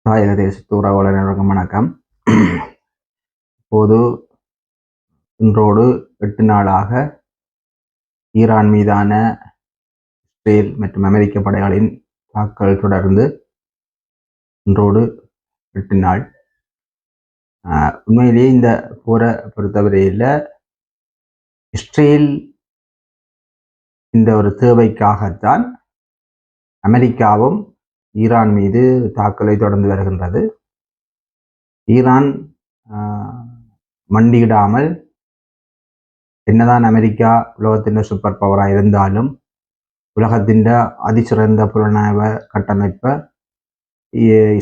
தாயக தேசத்து உறவாளர்களுக்கும் வணக்கம். இப்போது இன்றோடு 8 நாளாக ஈரான் மீதான இஸ்ரேல் மற்றும் அமெரிக்க படைகளின் தாக்குதல் தொடர்ந்து இன்றோடு 8 நாள். உண்மையிலேயே இந்த போரை பொறுத்தவரையில் இஸ்ரேல் இந்த ஒரு தேவைக்காகத்தான் அமெரிக்காவும் ஈரான் மீது தாக்குதலை தொடர்ந்து வருகின்றது. ஈரான் மண்டியிடாமல், என்னதான் அமெரிக்கா உலகத்தின் சூப்பர் பவராக இருந்தாலும் உலகத்தின் அதிசிறந்த புலனாய்வு கட்டமைப்பை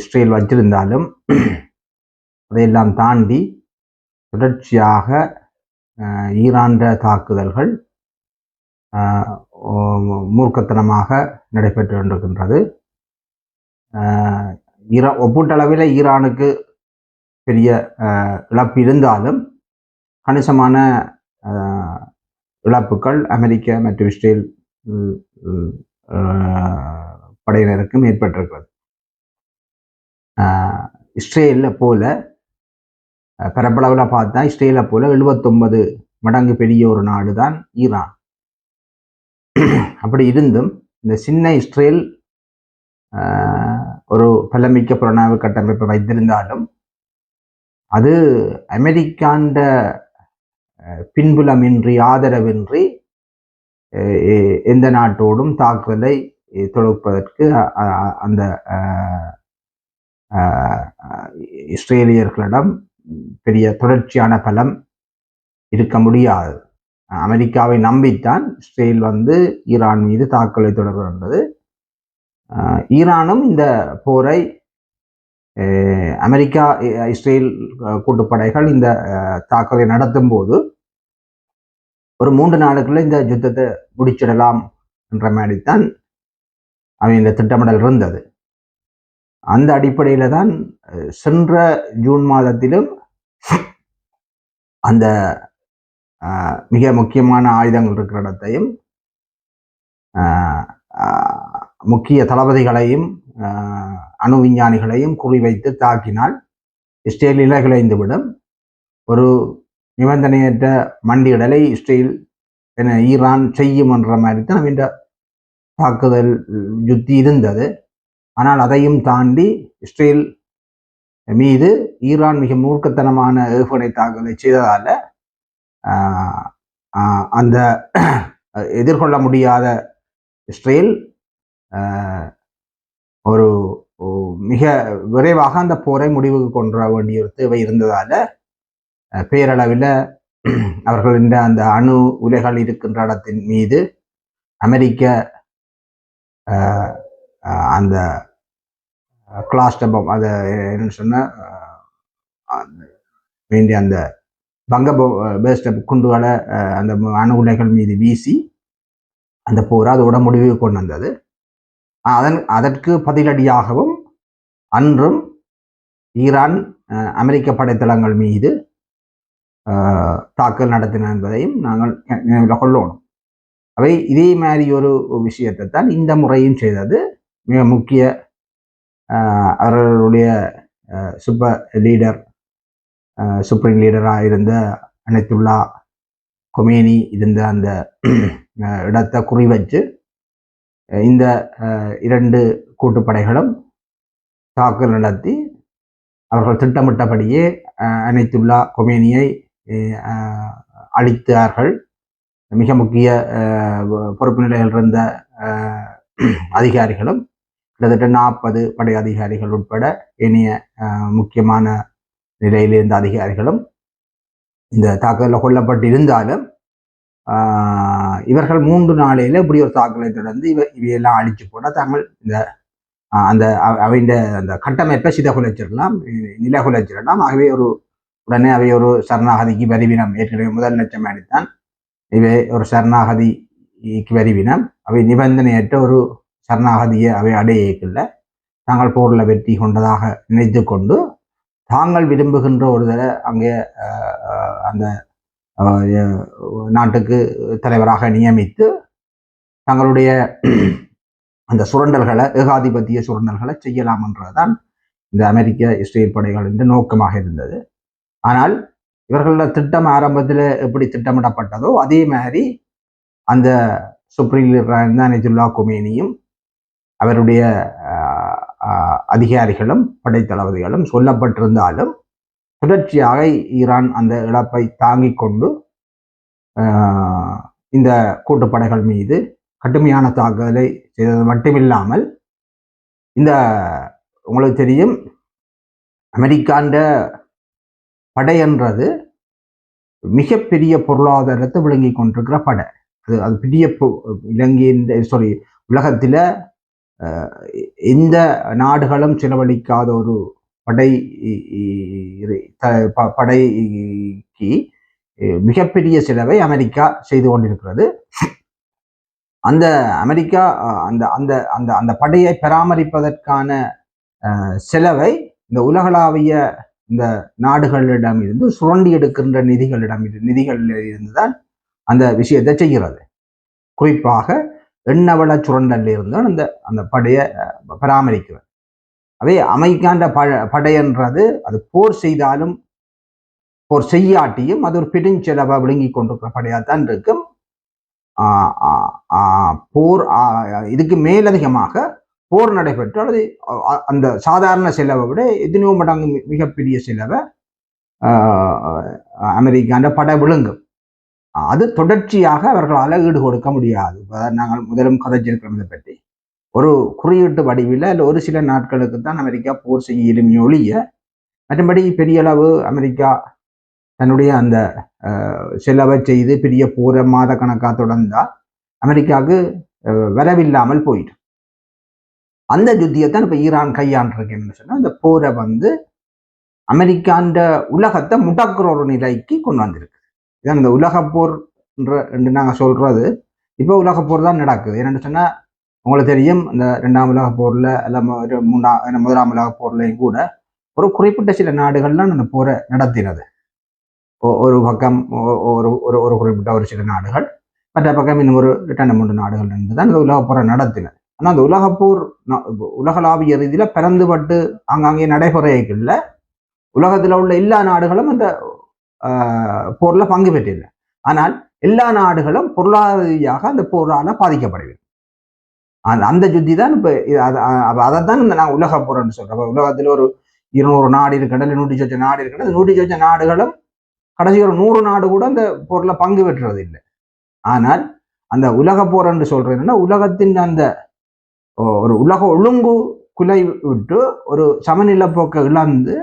இஸ்ரேல் வச்சிருந்தாலும் அதையெல்லாம் தாண்டி தொடர்ச்சியாக ஈரான் தாக்குதல்கள் மூர்க்கத்தனமாக நடைபெற்று கொண்டிருக்கின்றது. ஒப்பீட்டளவில் ஈரானுக்கு பெரிய இழப்பு இருந்தாலும் கணிசமான இழப்புகள் அமெரிக்க மற்றும் இஸ்ரேல் படையினருக்கும் ஏற்பட்டிருக்கிறது. இஸ்ரேலை போல பரப்பளவில் பார்த்தா இஸ்ரேலை போல 79 மடங்கு பெரிய ஒரு நாடு தான் ஈரான். அப்படி இருந்தும் இந்த சின்ன இஸ்ரேல் ஒரு பலமிக்க புலனாய்வு கட்டமைப்பை வைத்திருந்தாலும் அது அமெரிக்காண்ட பின்புலமின்றி, ஆதரவின்றி எந்த நாட்டோடும் தாக்குதலை தொடுப்பதற்கு அந்த இஸ்ரேலியர்களிடம் பெரிய தொடர்ச்சியான பலம் இருக்க முடியாது. அமெரிக்காவை நம்பித்தான் இஸ்ரேல் ஈரான் மீது தாக்குதலை தொடர்கிறது. ஈரானும் இந்த போரை அமெரிக்கா இஸ்ரேல் கூட்டுப்படைகள் இந்த தாக்குதலை நடத்தும் போது ஒரு 3 நாளுக்குள்ள இந்த யுத்தத்தை முடிச்சிடலாம் என்ற மாதிரித்தான் அவங்க திட்டமிடல் இருந்தது. அந்த அடிப்படையில தான் சென்ற ஜூன் மாதத்திலும் அந்த மிக முக்கியமான ஆயுதங்கள் இருக்கிற இடத்தையும் முக்கிய தளபதிகளையும் அணு விஞ்ஞானிகளையும் குறிவைத்து தாக்கினால் இஸ்ரேல் இலகுலைந்துவிடும். ஒரு நிபந்தனையற்ற மண்டியிடலை இஸ்ரேல் என ஈரான் செய்யும் என்ற மாதிரி தான் இந்த தாக்குதல் யுத்தி இருந்தது. ஆனால் அதையும் தாண்டி இஸ்ரேல் மீது ஈரான் மிக மூர்க்கத்தனமான ஏவுகணை தாக்குதலை செய்ததால அந்த எதிர்கொள்ள முடியாத இஸ்ரேல் ஒரு மிக விரைவாக அந்த போரை முடிவுக்கு கொண்டு வர வேண்டிய ஒரு தேவை இருந்ததால பேரளவில் அவர்களின் அந்த அணு உலைகள் இருக்கின்ற இடத்தின் மீது அமெரிக்க அந்த கிளாஸ்டபம் அதை என்ன சொன்ன வேண்டிய அந்த பங்க பேஸ்ட குண்டுகளை அந்த அணு உலைகள் மீது வீசி அந்த போரை அதோட முடிவுக்கு கொண்டு வந்தது. அதற்கு பதிலடியாகவும் அன்றும் ஈரான் அமெரிக்க படைத்தளங்கள் மீது தாக்குதல் நடத்தின என்பதையும் நாங்கள் நினைவில் கொள்ளணும். அவை இதே மாதிரி ஒரு விஷயத்தை தான் இந்த முறையும் செய்தது. மிக முக்கிய அவர்களுடைய சுப்ரீம் லீடராக இருந்த அனைத்துல்லா கொமேனி இருந்த அந்த இடத்தை குறிவச்சு இந்த 2 கூட்டுப்படைகளும் தாக்குதல் நடத்தி அவர்கள் திட்டமிட்டபடியே அனைத்துல்லா கொமேனியை அழித்தார்கள். மிக முக்கிய பொறுப்பு நிலையில் இருந்த அதிகாரிகளும் கிட்டத்தட்ட 40 படை அதிகாரிகள் உட்பட இனிய முக்கியமான நிலையில் இருந்த அதிகாரிகளும் இந்த தாக்குதலில் கொல்லப்பட்டு இருந்தாலும் இவர்கள் 3 நாளையில இப்படி ஒரு தாக்குதலை தொடர்ந்து இவையெல்லாம் அழிச்சு போனால் தாங்கள் இந்த அந்த அந்த கட்டமைப்பை சிதகுலைச்சிடலாம், நிலகுலைச்சிடலாம். ஆகவே உடனே அவை ஒரு சரணாகதிக்கு வரிவினம். ஏற்கனவே முதல் லட்சம் அடித்தான் இவை ஒரு சரணாகதிக்கு வரிவினம். அவை நிபந்தனையற்ற ஒரு சரணாகதியை அவை அடையக்கில்லை. தாங்கள் போரில் வெற்றி கொண்டதாக நினைத்து கொண்டு தாங்கள் விரும்புகின்ற ஒரு தடவை அங்கே அந்த நாட்டுக்கு தலைவராக நியமித்து தங்களுடைய அந்த சுரண்டல்களை, ஏகாதிபத்திய சுரண்டல்களை செய்யலாம் என்றதுதான் இந்த அமெரிக்க இஸ்ரேல் படைகளின் நோக்கமாக இருந்தது. ஆனால் இவர்களோட திட்டம் ஆரம்பத்தில் எப்படி திட்டமிடப்பட்டதோ அதே மாதிரி அந்த சுப்ரீம் லீடராக அனதுல்லா கொமேனியும் அவருடைய அதிகாரிகளும் படைத்தளபதிகளும் சொல்லப்பட்டிருந்தாலும் தொடர்ச்சியாக ஈரான் அந்த இழப்பை தாங்கிக் கொண்டு இந்த கூட்டுப்படைகள் மீது கடுமையான தாக்குதலை செய்தது மட்டுமில்லாமல் இந்த உங்களுக்கு தெரியும் அமெரிக்காண்ட படை என்றது மிகப்பெரிய பொருளாதாரத்தை விளங்கி கொண்டிருக்கிற படை. அது பெரிய இலங்கையின் உலகத்தில் எந்த நாடுகளும் செலவழிக்காத ஒரு படைக்கு மிகப்பெரிய செலவை அமெரிக்கா செய்து கொண்டிருக்கிறது. அந்த அமெரிக்கா அந்த அந்த அந்த அந்த படையை பராமரிப்பதற்கான செலவை இந்த உலகளாவிய இந்த நாடுகளிடம் இருந்து சுரண்டி எடுக்கின்ற நிதிகளில் இருந்துதான் அந்த விஷயத்தை செய்கிறது. குறிப்பாக எண்ணவள சுரண்டல் இருந்தால் அந்த அந்த படையை பராமரிக்கிறது. அவை அமெரிக்காண்ட படையன்றது அது போர் செய்தாலும் போர் செய்யாட்டியும் அது ஒரு பெருஞ்செலவை விளங்கி கொண்டிருக்கிற படையாத்தான் இருக்கும். போர் இதுக்கு மேலதிகமாக போர் நடைபெற்று அல்லது அந்த சாதாரண செலவை விட எத்தனையோ மடங்கு மிகப்பெரிய செலவை அமெரிக்காண்ட படை விழுங்கும். அது தொடர்ச்சியாக அவர்களால் ஈடு கொடுக்க முடியாது. நாங்கள் முதலும் கதைச்சிருக்கிறோம் இதை பற்றி. ஒரு குறியீட்டு வடிவில் இல்லை ஒரு சில நாட்களுக்கு தான் அமெரிக்கா போர் செய்ய எளிமையை ஒழிய மற்றபடி பெரிய அளவு அமெரிக்கா தன்னுடைய அந்த செலவை செய்து பெரிய போரை மாத கணக்காக தொடர்ந்தா அமெரிக்காவுக்கு வரவில்லாமல் போயிட்டு அந்த யுத்தியத்தான் இப்ப ஈரான் கையாண்டிருக்கேன்னு சொன்னா அந்த போரை அமெரிக்காண்ட உலகத்தை முடக்கிற ஒரு நிலைக்கு கொண்டு வந்திருக்கு. இதான் இந்த உலக போர் என்று நாங்க சொல்றது. இப்போ உலக போர் தான் நடக்குது. என்னன்னு சொன்னா உங்களுக்கு தெரியும் இந்த 2ஆம் உலக போர்ல அல்ல 1ஆம் உலக போர்லையும் கூட ஒரு குறிப்பிட்ட சில நாடுகள்லாம் அந்த போரை நடத்தினது. ஒரு பக்கம் ஒரு ஒரு குறிப்பிட்ட ஒரு சில நாடுகள், மற்ற பக்கம் இன்னும் ஒரு 2-3 நாடுகள் இருந்துதான் இந்த உலக போரை நடத்தினது. ஆனா அந்த உலகப்போர் உலகளாவிய ரீதியில பிறந்துபட்டு அங்கங்கே நடைமுறைகள்ல உலகத்துல உள்ள எல்லா நாடுகளும் அந்த போர்ல பங்கு பெற்றில்லை. ஆனால் எல்லா நாடுகளும் பொருளாதார ரீதியாக அந்த போரால பாதிக்கப்படவில்லை. அந்த யுத்தி தான் இப்ப அதைத்தான் நான் உலக போர்ன்னு சொல்றேன். உலகத்துல ஒரு 200 நாடு இருக்கின்ற 100 நாடு இருக்கின்ற 100 நாடுகளும் கடைசி ஒரு 100 நாடு கூட அந்த போர்ல பங்கு பெற்றது இல்லை. ஆனால் அந்த உலக போர் என்று சொல்றதுன்னா உலகத்தின் அந்த ஒரு உலக ஒழுங்கு குலை விட்டு ஒரு சமநிலை போக்கை இழந்து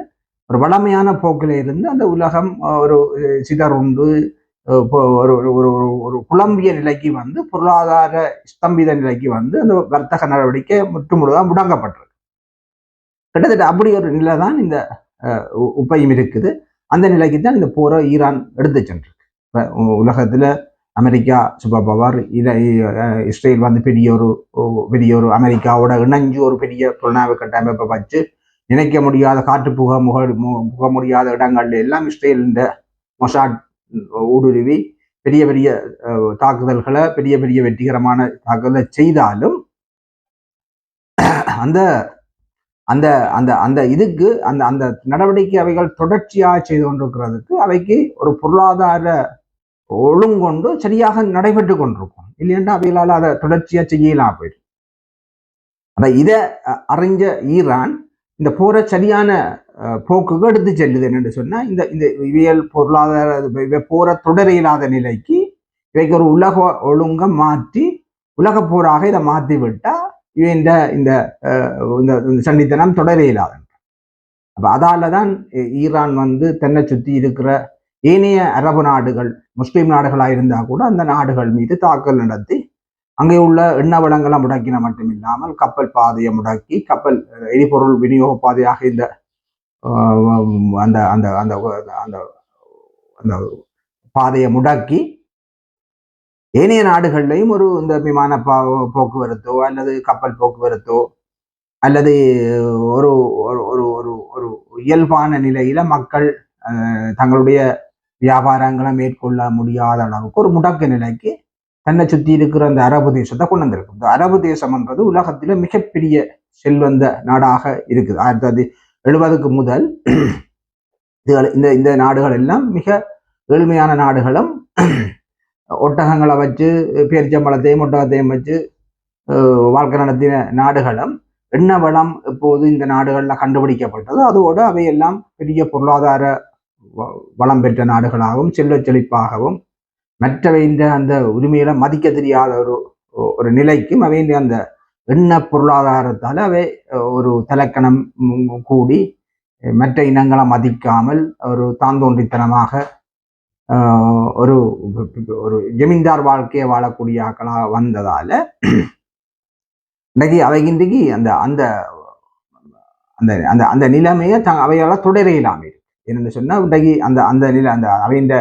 ஒரு வளமையான போக்கில இருந்து அந்த உலகம் ஒரு சிதறுண்டு ஒரு ஒரு ஒரு குழம்பிய நிலைக்கு பொருளாதார ஸ்தம்பித நிலைக்கு அந்த வர்த்தக நடவடிக்கை முற்றுமுழுதாக முடங்கப்பட்டிருக்கு. கிட்டத்தட்ட அப்படி ஒரு நிலை தான் இந்த உப்பையும் இருக்குது. அந்த நிலைக்கு தான் இந்த போரை ஈரான் எடுத்து சென்றிருக்கு. உலகத்துல அமெரிக்கா சூப்பர் பவர், இஸ்ரேல் பெரிய ஒரு அமெரிக்காவோட இணைஞ்சு ஒரு பெரிய புலனாய்வு கட்டமைப்பை வச்சு நினைக்க முடியாத காற்று புக முடியாத இடங்கள்ல எல்லாம் இஸ்ரேல் இந்த மொசாட் ஊடுருவி பெரிய பெரிய தாக்குதல்களை பெரிய பெரிய வெற்றிகரமான தாக்குதலை செய்தாலும் அந்த அந்த அந்த அந்த இதுக்கு அந்த அந்த நடவடிக்கை அவைகள் தொடர்ச்சியாக செய்து கொண்டிருக்கிறதுக்கு அவைக்கு ஒரு பொருளாதார ஒழுங்கொண்டு சரியாக நடைபெற்று கொண்டிருக்கும். இல்லையென்றா அவைகளால் அதை தொடர்ச்சியா செய்யலாம் போயிடும். அப்ப இதை அறிஞ்ச ஈரான் இந்த போரை சரியான போக்குக்கு எடுத்து செல்லுது. என்னன்னு சொன்னா இந்த இந்த இவியல் பொருளாதார போரை தொடர இல்லாத நிலைக்கு இவைக்கு ஒரு உலக ஒழுங்க மாற்றி உலக போராக இதை மாற்றி விட்டா இந்த இந்த சண்டித்தனம் தொடர இல்லாத. அப்ப அதாலதான் ஈரான் தன்னை சுற்றி இருக்கிற ஏனைய அரபு நாடுகள் முஸ்லீம் நாடுகளாக இருந்தா கூட அந்த நாடுகள் மீது தாக்கல் நடத்தி அங்கே உள்ள எண்ண வளங்களை முடக்கின மட்டும் இல்லாமல் கப்பல் பாதையை முடக்கி கப்பல் எரிபொருள் விநியோக பாதையாக இந்த அந்த அந்த அந்த அந்த அந்த பாதையை முடக்கி ஏனைய நாடுகள்லையும் ஒரு இந்த விமான போக்குவரத்தோ அல்லது கப்பல் போக்குவரத்தோ அல்லது ஒரு ஒரு ஒரு ஒரு இயல்பான நிலையில மக்கள் தங்களுடைய வியாபாரங்களை மேற்கொள்ள முடியாத அளவுக்கு ஒரு முடக்க நிலைக்கு தன்னை சுற்றி இருக்கிற அந்த அரபு தேசத்தை கொண்டு வந்திருக்கு. இந்த அரபு தேசம்ன்றது உலகத்துல மிகப்பெரிய செல்வந்த நாடாக இருக்குது. 70க்கு முதல் இந்த இந்த நாடுகள் எல்லாம் மிக ஏழ்மையான நாடுகளும் ஒட்டகங்களை வச்சு பேரிச்சம்பழத்தையும் ஒட்டகத்தையும் வச்சு வாழ்க்கை நடத்தின நாடுகளும் எண்ண வளம் இப்போது இந்த நாடுகளில் கண்டுபிடிக்கப்பட்டது. அதோடு அவையெல்லாம் பெரிய பொருளாதார வளம் பெற்ற நாடுகளாகவும் செல்வ செழிப்பாகவும் மற்றவைன்ற அந்த உரிமையில மதிக்க தெரியாத ஒரு நிலைக்கும் அவை அந்த எண்ண பொருளாதாரத்தால் அவை ஒரு தலைக்கணம் கூடி மற்ற இனங்களை மதிக்காமல் ஒரு தாந்தோன்றித்தனமாக ஒரு ஒரு ஜமீன்தார் வாழ்க்கையை வாழக்கூடிய ஆக்களாக வந்ததால இன்றைக்கு அவைகின்றைக்கு அந்த அந்த அந்த அந்த அந்த நிலைமையை அவையால் தொடர இல்லாமல் இருக்கு. என்னென்னு சொன்னால் இன்றைக்கு அந்த அந்த நிலை அந்த அவையின்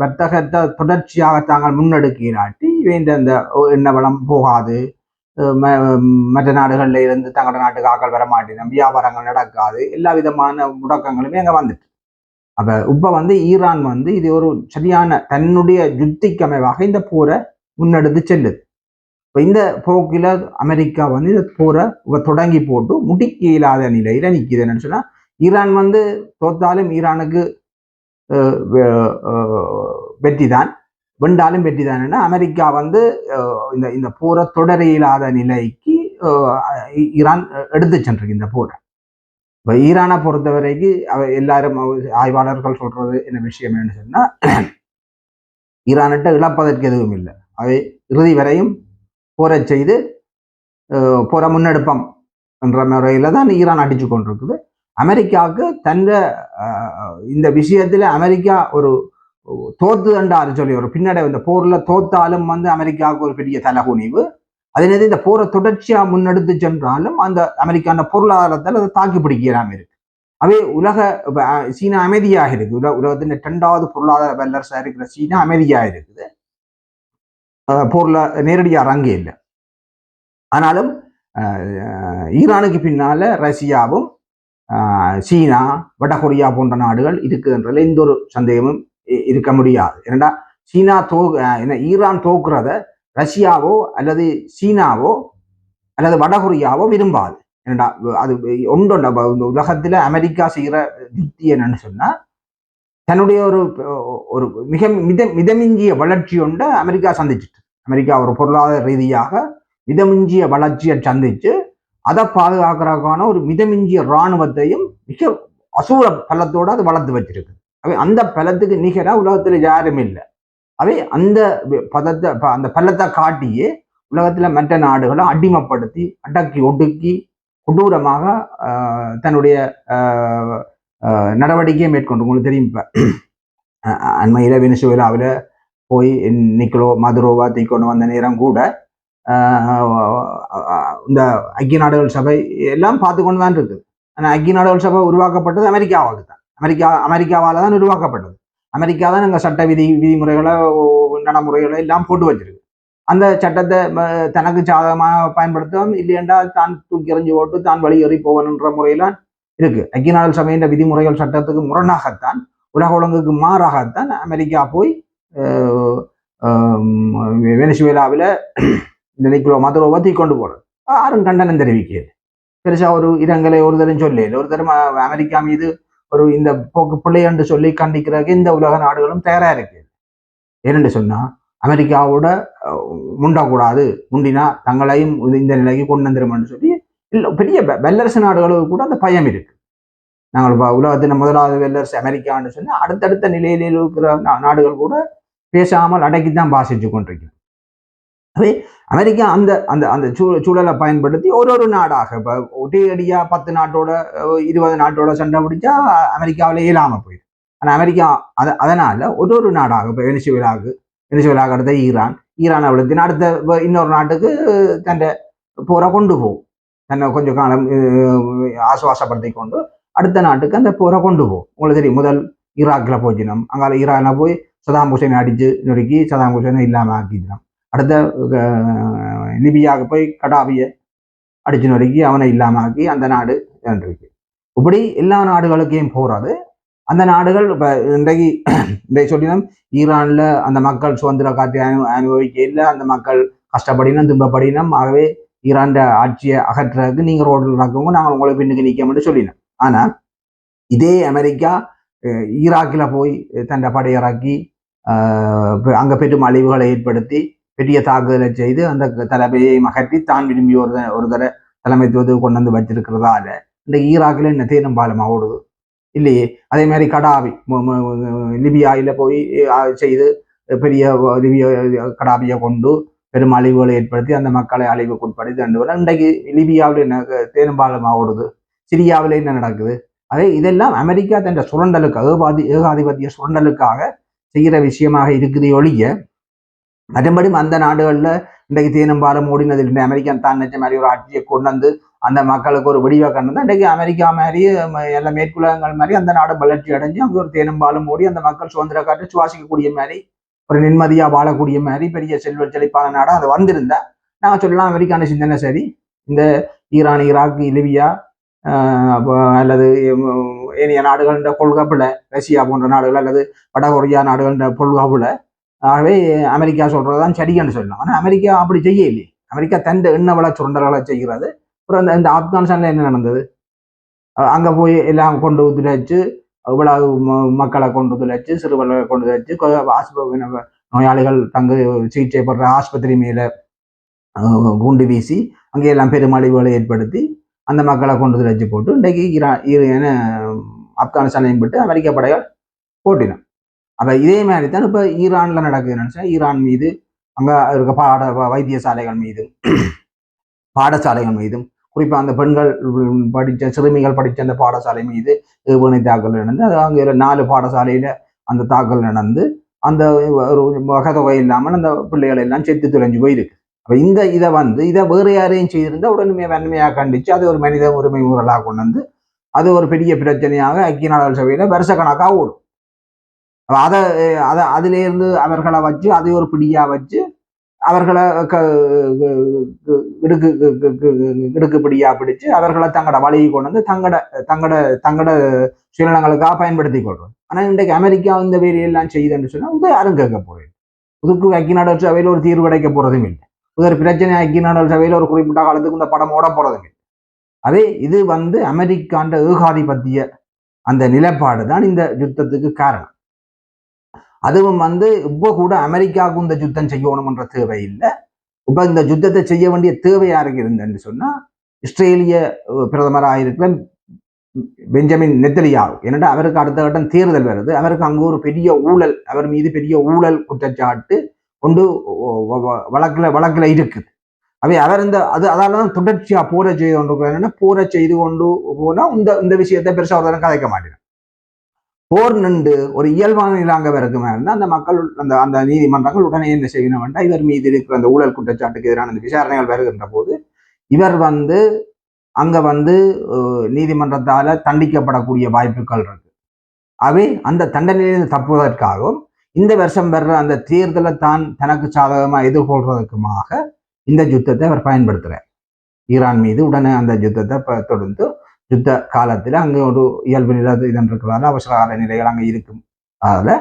வர்த்தகத்தை தொடர்ச்சியாக தாங்கள் முன்னெடுக்கிறாட்டி இவைன்ற அந்த எண்ணெய் வளம் போகாது, மற்ற நாடுகளில் இருந்து தங்களோட நாட்டுக்கு ஆக்கள் வர மாட்டேன், வியாபாரங்கள் நடக்காது, எல்லா விதமான முடக்கங்களுமே அங்கே வந்துட்டு. அப்ப இப்ப ஈரான் இது ஒரு சரியான தன்னுடைய யுத்திக்கு அமைவாக இந்த போரை முன்னெடுத்து செல்லுது. இப்ப இந்த போக்கில அமெரிக்கா இந்த போரை தொடங்கி போட்டு முடிக்க இயலாத நிலையில நிக்குது. என்னன்னு சொன்னா ஈரான் தோத்தாலும் ஈரானுக்கு வெற்றி தான், வென்றாலும் வெற்றி தான். அமெரிக்கா இந்த இந்த போரை தொடர இயலாத நிலைக்கு ஈரான் எடுத்து சென்றிருக்கு இந்த போரை. இப்போ ஈரானை பொறுத்த வரைக்கும் எல்லாரும் ஆய்வாளர்கள் சொல்றது என்ன விஷயம் என்னன்னு சொன்னா ஈரானிட்ட இழப்பதற்கு எதுவும் இல்லை, அவை இறுதி வரையும் போரை செய்து போரை முன்னெடுப்பம் என்ற முறையில தான் ஈரான் அடிச்சு கொண்டிருக்குது. அமெரிக்காவுக்கு தந்த இந்த விஷயத்துல அமெரிக்கா ஒரு தோத்து என்றாரு சொல்லி ஒரு பின்னடை இந்த போர்ல தோத்தாலும் அமெரிக்காவுக்கு ஒரு பெரிய தலகுனிவு. அதே நேரத்தில் இந்த போரை தொடர்ச்சியா முன்னெடுத்து சென்றாலும் அந்த அமெரிக்கான பொருளாதாரத்தில் அதை தாக்கி பிடிக்கலாம் இருக்கு. அவை சீனா அமைதியாக இருக்குது. உலகத்தின் 2வது பொருளாதார வல்லரசா இருக்கிற சீனா அமைதியாக இருக்குது, போர்ல நேரடியாக அரங்கே இல்லை. ஆனாலும் ஈரானுக்கு பின்னால ரஷ்யாவும் சீனா வடகொரியா போன்ற நாடுகள் இருக்குன்றதுல எந்த ஒரு சந்தேகமும் இருக்க முடியாது. ஏன்னா சீனா ஈரான் தோக்குறத ரஷ்யாவோ அல்லது சீனாவோ அல்லது வடகொரியாவோ விரும்பாது. ஏன்னா அது ஒன்றொண்ட உலகத்துல அமெரிக்கா செய்கிற யுக்தி என்னன்னு சொன்னா தன்னுடைய ஒரு ஒரு மிதமிஞ்சிய வளர்ச்சி ஒன்றை அமெரிக்கா சந்திச்சுட்டு, அமெரிக்கா ஒரு பொருளாதார ரீதியாக மிதமிஞ்சிய வளர்ச்சியை சந்திச்சு அதை பாதுகாக்கிறதுக்கான ஒரு மிதமிஞ்சிய இராணுவத்தையும் மிக அசூர பலத்தோடு அது வளர்த்து வச்சிருக்கு. அவை அந்த பலத்துக்கு நிகரா உலகத்துல யாரும் இல்லை. அவை அந்த அந்த பலத்தை காட்டியே உலகத்துல மற்ற நாடுகளை அடிமைப்படுத்தி அடக்கி ஒடுக்கி கொடூரமாக தன்னுடைய நடவடிக்கையை மேற்கொண்டு. உங்களுக்கு தெரியும், இப்ப அண்மையில வெனிசுவேலாவில போய் நிக்கலோ மதுரோவா தூக்கொண்டு வந்த நேரம் கூட இந்த ஐக்கிய நாடுகள் சபை எல்லாம் பார்த்து கொண்டு தான் இருக்குது. ஆனால் ஐக்கிய நாடுகள் சபை உருவாக்கப்பட்டது அமெரிக்காவால் தான், அமெரிக்காவால் தான் உருவாக்கப்பட்டது. அமெரிக்கா தான் எங்கள் சட்ட விதிமுறைகளை நடைமுறைகளை எல்லாம் போட்டு வச்சிருக்கு. அந்த சட்டத்தை தனக்கு சாதகமாக பயன்படுத்தவும் இல்லையென்றால் தான் தூக்கி எறிஞ்சு போட்டு தான் வெளியேறி போகணுன்ற முறையெல்லாம் இருக்கு. ஐக்கிய நாடுகள் சபையின் விதிமுறைகள் சட்டத்துக்கு முரணாகத்தான், உலக ஒழுங்குக்கு மாறாகத்தான் அமெரிக்கா போய் வெனிசுவேலாவில் இந்த நிக்கோலோ மதுரோவை தூக்கொண்டு போறது. யாரும் கண்டனம் தெரிவிக்கிறது, பெருசா ஒரு இரங்கலை ஒரு தரம் சொல்லி ஒரு தரம் அமெரிக்கா மீது ஒரு இந்த போக்கு பிள்ளை என்று சொல்லி கண்டிக்கிறதுக்கு இந்த உலக நாடுகளும் தயாரா இருக்கு. ஏனென்று சொன்னா அமெரிக்காவோட முண்டக்கூடாது, முண்டினா தங்களையும் இந்த நிலைக்கு கொண்டு வந்துடும் சொல்லி இல்லை பெரிய வல்லரசு நாடுகளுக்கு கூட அந்த பயம் இருக்கு. நாங்கள் உலகத்தின் 1வது வல்லரசு அமெரிக்கான்னு சொன்னா அடுத்தடுத்த நிலையில இருக்கிற நாடுகள் கூட பேசாமல் அடக்கித்தான் வாசிச்சு கொண்டிருக்கிறோம். அதே அமெரிக்கா அந்த அந்த அந்த சூழலை பயன்படுத்தி ஒரு நாடாக இப்போ ஒட்டியடியா 10 நாட்டோட 20 நாட்டோட சண்டை பிடிச்சா அமெரிக்காவில இயலாம போயிடும். ஆனால் அமெரிக்கா அதனால ஒரு நாடாக இப்போ வெனிசுவேலாவுக்கு அடுத்த ஈரான் அவ்வளோத்தின் அடுத்த இன்னொரு நாட்டுக்கு தன்னை போரை கொண்டு போகும். தன்னை கொஞ்சம் காலம் ஆசுவாசப்படுத்தி கொண்டு அடுத்த நாட்டுக்கு அந்த போரை கொண்டு போகும். உங்களுக்கு தெரியும், முதல் ஈராக்கில் போச்சினோம், அங்கால ஈரானில் போய் சதாம் ஹுசைனை அடிச்சு நொறுக்கி சதாம் ஹுசைனை இல்லாமல் ஆக்கிச்சினோம். அடுத்த லிபியாவுக்கு போய் கடாபியை அடிச்சு நொறுக்கி அவனை இல்லாம ஆக்கி அந்த நாடு இருக்கு. இப்படி எல்லா நாடுகளுக்கையும் போறது. அந்த நாடுகள் இப்ப இன்றைக்கு சொல்லினோம், ஈரான்ல அந்த மக்கள் சுதந்திர காற்றை அனுபவிக்க இல்லை, அந்த மக்கள் கஷ்டப்படினும் துன்பப்படினும். ஆகவே ஈரான் ஆட்சியை அகற்றுறதுக்கு நீங்க ரோட்டில் நடக்கவங்க நாங்கள் உங்களை பின்னுக்கு நிற்கணும்னு சொல்லினோம். ஆனா இதே அமெரிக்கா ஈராக்கில் போய் தன் படையிறக்கி அங்க பெரும் அழிவுகளை ஏற்படுத்தி பெரிய தாக்குதலை செய்து அந்த தலைமையை அகற்றி தான் விரும்பி ஒரு தலைமைத்துவத்துக்கு கொண்டு வந்து வச்சிருக்கிறதால இந்த ஈராக்கில் என்ன தேனும் பாலமா ஓடுது இல்லையே. அதே மாதிரி கடாபி லிபியாவில் போய் செய்து பெரிய லிபிய கடாபியை கொண்டு பெரும் அழிவுகளை ஏற்படுத்தி அந்த மக்களை அழிவுக்குட்படுத்தி தண்டு இன்றைக்கு லிபியாவில் என்ன தேனும் பாலமா ஓடுது. சிரியாவில் என்ன நடக்குது? அதே இதெல்லாம் அமெரிக்கா தன் சுரண்டலுக்கு ஏகாதிபத்திய சுரண்டலுக்காக செய்கிற விஷயமாக இருக்குது ஒழிய மற்றபடி அந்த நாடுகளில் இன்றைக்கு தேனம்பாலம் ஓடினது இல்லை. அமெரிக்கா தான் நினைச்ச மாதிரி ஒரு ஆட்சியை கொண்டு வந்து அந்த மக்களுக்கு ஒரு விடிவை கண்டு இன்றைக்கு அமெரிக்கா மாதிரி எல்லா மேற்குலகங்கள் மாதிரி அந்த நாடு வளர்ச்சி அடைஞ்சு அங்கே ஒரு தேனம்பாலம் ஓடி அந்த மக்கள் சுதந்திர காற்று சுவாசிக்கக்கூடிய மாதிரி ஒரு நிம்மதியா வாழக்கூடிய மாதிரி பெரிய செல்வ செழிப்பான நாடு அது வந்திருந்தா நாங்கள் சொல்லலாம் அமெரிக்கான சிந்தனை சரி. இந்த ஈரான், ஈராக், லிபியா அல்லது ஏனைய நாடுகளின் கொள்கைப்புல ரஷ்யா போன்ற நாடுகள் அல்லது வடகொரியா நாடுகளின் கொள்கைப்புல ஆகவே அமெரிக்கா சொல்றதுதான் சரின்னு சொல்லலாம். ஆனால் அமெரிக்கா அப்படி செய்ய இல்லையே. அமெரிக்கா தன் எண்ணெய் வள சுரண்டல்களை செய்கிறது. அப்புறம் இந்த ஆப்கானிஸ்தான்ல என்ன நடந்தது? அங்க போய் எல்லாம் கொண்டு துளைச்சு இவ்வளவு மக்களை கொண்டு துளைச்சு சிறுவர்களை கொண்டு துளைச்சு நோயாளிகள் தங்கு சிகிச்சை பெற ஆஸ்பத்திரி மேல குண்டு வீசி அங்கே எல்லாம் பெருமழிவுகளை ஏற்படுத்தி அந்த மக்களை கொண்டு துளைச்சு போட்டு இன்றைக்கு ஆப்கானிஸ்தானையும் விட்டு அமெரிக்க படைகள் போட்டினோம். அப்ப இதே மாதிரி தான் இப்ப ஈரான்ல நடக்குதுன்னு ஈரான் மீது அங்க இருக்க வைத்தியசாலைகள் மீதும் பாடசாலைகள் மீதும் குறிப்பா அந்த பெண்கள் படித்த சிறுமிகள் படித்த அந்த பாடசாலை மீது ஏவுகணை தாக்கல் நடந்து அது அங்கே 4 பாடசாலையில அந்த தாக்கல் நடந்து அந்த ஒரு வகதொகை இல்லாமல் அந்த பிள்ளைகள் எல்லாம் செத்து துளைஞ்சு போயிருக்கு. அப்ப இதை வேற யாரையும் செய்திருந்தா உடனே வன்மையாக கண்டிச்சு அது ஒரு மனித உரிமை ஊழலாக கொண்டு வந்து அது ஒரு பெரிய பிரச்சனையாக ஐக்கிய நாடுகள் சபையில வருஷ கணக்காக ஓடும். அதிலிருந்து அவர்களை வச்சு அதை ஒரு பிடியா வச்சு அவர்களை இடுக்குப்பிடியா பிடிச்சு அவர்களை தங்கட வழியை கொண்டு வந்து தங்கட சுயநலங்களுக்காக பயன்படுத்தி கொள்றோம். ஆனா இன்றைக்கு அமெரிக்கா இந்த வேலையெல்லாம் செய்யுதுன்னு சொன்னா இது யாரும் கேட்க போறது. புதுக்கு ஐக்கிய நாடுகள் சபையில ஒரு தீர்வு கிடைக்க போறதும் இல்லை. ஒரு பிரச்சனை ஐக்கிய நாடுகள் சபையில ஒரு குறிப்பிட்ட காலத்துக்கு இந்த படம் ஓட போறதும் இல்லை. அதே இது அமெரிக்காண்ட ஏகாதிபத்திய அந்த நிலைப்பாடு தான் இந்த யுத்தத்துக்கு காரணம். அதுவும் இப்போ கூட அமெரிக்காவுக்கு இந்த யுத்தம் செய்யணும்ன்ற தேவை இல்லை. இப்ப இந்த யுத்தத்தை செய்ய வேண்டிய தேவை யாருக்கு இருந்தன்னு சொன்னா இஸ்ரேலிய பிரதமராக இருக்கிற பெஞ்சமின் நெத்தனியாஹு. ஏன்னா அவருக்கு அடுத்த கட்டம் தேர்தல் வருது. அவருக்கு அங்கு ஒரு பெரிய ஊழல், அவர் மீது பெரிய ஊழல் குற்றச்சாட்டு கொண்டு வழக்குல இருக்குது. அவை அவர் அதாலதான் தொடர்ச்சியா போரை செய்து கொண்டு போரை செய்து கொண்டு போனா இந்த விஷயத்தை பெருசா ஒரு கதைக்க மாட்டேன். போர் நின்று ஒரு இயல்பான நிலாங்க இருக்குமா இருந்தா அந்த மக்கள் அந்த நீதிமன்றங்கள் உடனே என்ன செய்யணும் வேண்டாம், இவர் மீது இருக்கிற அந்த ஊழல் குற்றச்சாட்டுக்கு எதிரான அந்த விசாரணைகள் வருகின்ற போது இவர் அங்க நீதிமன்றத்தால தண்டிக்கப்படக்கூடிய வாய்ப்புகள் இருக்கு. அவை அந்த தண்டனையிலிருந்து தப்புவதற்காகவும் இந்த வருஷம் வர்ற அந்த தேர்தலை தான் தனக்கு சாதகமா எதிர்கொள்றதுக்குமாக இந்த யுத்தத்தை அவர் பயன்படுத்துறார். ஈரான் மீது உடனே அந்த யுத்தத்தை தொடர்ந்து யுத்த காலத்துல அங்க ஒரு இயல்பு நிலை இதன் இருக்கிறதால அவசர கால நிலைகள் அங்க இருக்கும். அதுல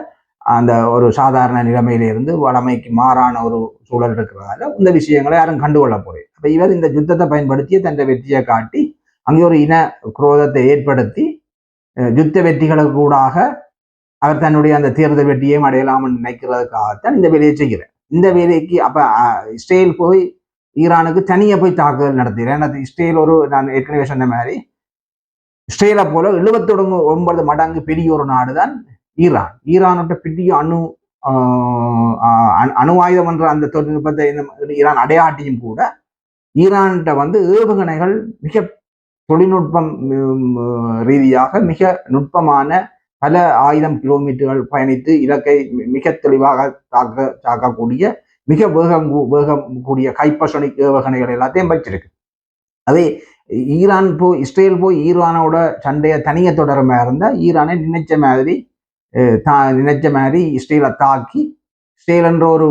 அந்த ஒரு சாதாரண நிலைமையிலிருந்து வளமைக்கு மாறான ஒரு சூழல் இருக்கிறதால இந்த விஷயங்களை யாரும் கண்டுகொள்ள போறேன். அப்ப இவர் இந்த யுத்தத்தை பயன்படுத்தி தன் வெற்றியை காட்டி அங்கே ஒரு இன குரோதத்தை ஏற்படுத்தி யுத்த வெற்றிகளுக்கு கூடாக அவர் தன்னுடைய அந்த தேர்தல் வெற்றியையும் அடையலாம்னு நினைக்கிறதுக்காகத்தான் இந்த வேலையை செய்கிறார். இந்த வேலைக்கு அப்ப இஸ்ரேல் போய் ஈரானுக்கு தனியா போய் தாக்குதல் நடத்துகிறேன். இஸ்ரேல் நான் ஏற்கனவே சொன்ன மாதிரி இஸ்ரேலை போல 79 மடங்கு பெரிய ஒரு நாடுதான் ஈரான். ஈரானோட பெரிய அணு ஆயுதம் என்ற அந்த தொழில்நுட்பத்தை ஈரான் அடையாட்டியும் கூட ஈரான்கிட்ட ஏவுகணைகள் மிக தொழில்நுட்பம் ரீதியாக மிக நுட்பமான பல 1000 கிலோமீட்டர்கள் பயணித்து இலக்கை மிக தெளிவாக தாக்கக்கூடிய மிக வேகம் கூடிய ஹைப்பர்சோனிக் ஏவுகணைகள் எல்லாத்தையும் வச்சிருக்கு. அதே இஸ்ரேல் போய் ஈரானோட சண்டையை தனிய தொடரமா இருந்தா ஈரானை நினைச்ச மாதிரி இஸ்ரேலை தாக்கி இஸ்ரேல் என்ற ஒரு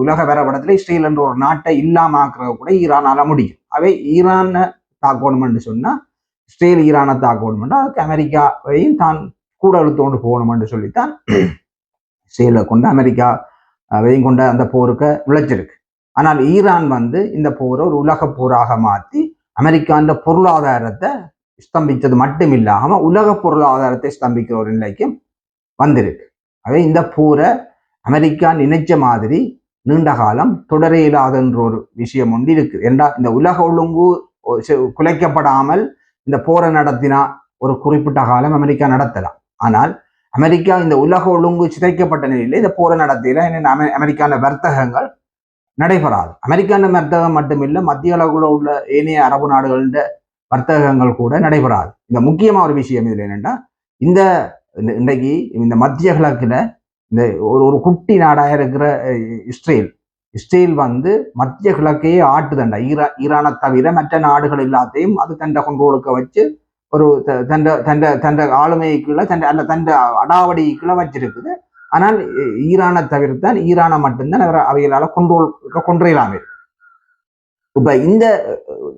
உலக வரைபடத்துல இஸ்ரேல் என்ற ஒரு நாட்டை இல்லாம ஆக்குறது கூட ஈரானால முடியும். அவை ஈரானை தாக்கணும்னு சொன்னா இஸ்ரேல் ஈரானை தாக்கணும்னா அதுக்கு அமெரிக்காவையும் தான் கூட இழுத்தோண்டு போகணும்னு சொல்லித்தான் இஸ்ரேலை கொண்டு அமெரிக்காவையும் கொண்ட அந்த போருக்கு விளைச்சிருக்கு. ஆனால் ஈரான் வந்து இந்த போரை ஒரு உலக போராக மாற்றி அமெரிக்காண்ட பொருளாதாரத்தை ஸ்தம்பித்தது மட்டும் இல்லாம உலக பொருளாதாரத்தை ஸ்தம்பிக்கிற ஒரு நிலைக்கும் வந்திருக்கு. ஆகவே இந்த போரை அமெரிக்கா நினைச்ச மாதிரி நீண்ட காலம் தொடர இயலாதுன்ற ஒரு விஷயம் ஒன்று இருக்கு. ஏண்டா இந்த உலக ஒழுங்கு குலைக்கப்படாமல் இந்த போரை நடத்தினா ஒரு குறிப்பிட்ட காலம் அமெரிக்கா நடத்தலாம். ஆனால் அமெரிக்கா இந்த உலக ஒழுங்கு சிதைக்கப்பட்ட நிலையில இந்த போரை நடத்தில அமெரிக்கான வர்த்தகங்கள் நடைபெறாது. அமெரிக்கான வர்த்தகம் மட்டுமில்லை, மத்திய அளவுல உள்ள ஏனைய அரபு நாடுகள வர்த்தகங்கள் கூட நடைபெறாது. இந்த முக்கியமான ஒரு விஷயம் இதுல என்னன்னா, இந்த இன்றைக்கு இந்த மத்திய கிழக்குல இந்த ஒரு குட்டி நாடாக இருக்கிற இஸ்ரேல் வந்து மத்திய கிழக்கையே ஆட்டுதண்டா. ஈரானை தவிர மற்ற நாடுகள் எல்லாத்தையும் அது தண்டை கொண்டோடுக்க வச்சு ஒரு தண்ட ஆளுமைக்குள்ள தண்ட அடாவடிக்குள்ள வச்சிருக்குது. ஆனால் ஈரானை தவிர்த்தான், ஈரானை மட்டும்தான் அவைகளால கொன்றையலாமே. இப்ப